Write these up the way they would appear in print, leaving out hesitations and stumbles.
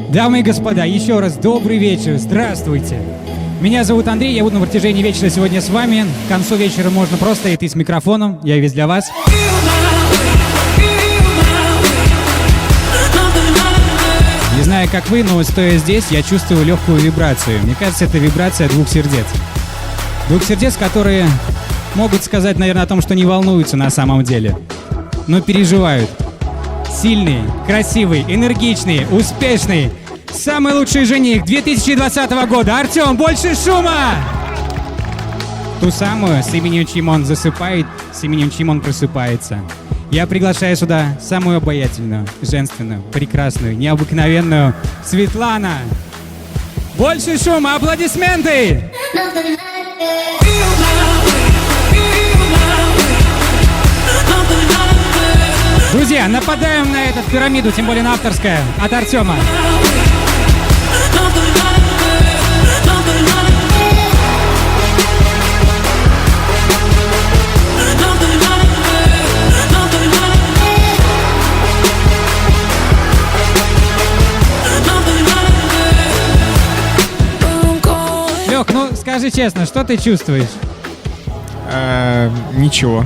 Дамы и господа, еще раз добрый вечер, здравствуйте. Меня зовут Андрей, я буду на протяжении вечера сегодня с вами. К концу вечера можно просто идти с микрофоном, я весь для вас. Не знаю, как вы, но стоя здесь, я чувствую легкую вибрацию. Мне кажется, это вибрация двух сердец. Двух сердец, которые могут сказать, наверное, о том, что не волнуются на самом деле, но переживают. Сильный, красивый, энергичный, успешный, самый лучший жених 2020 года. Артем, больше шума! Ту самую, с именем чьим он засыпает, с именем чьим он просыпается. Я приглашаю сюда самую обаятельную, женственную, прекрасную, необыкновенную Светлана. Больше шума, аплодисменты! Друзья, нападаем на эту пирамиду, тем более на авторское, от Артема. Лёх, ну скажи честно, что ты чувствуешь? Ничего.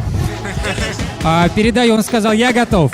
Передаю, он сказал, я готов.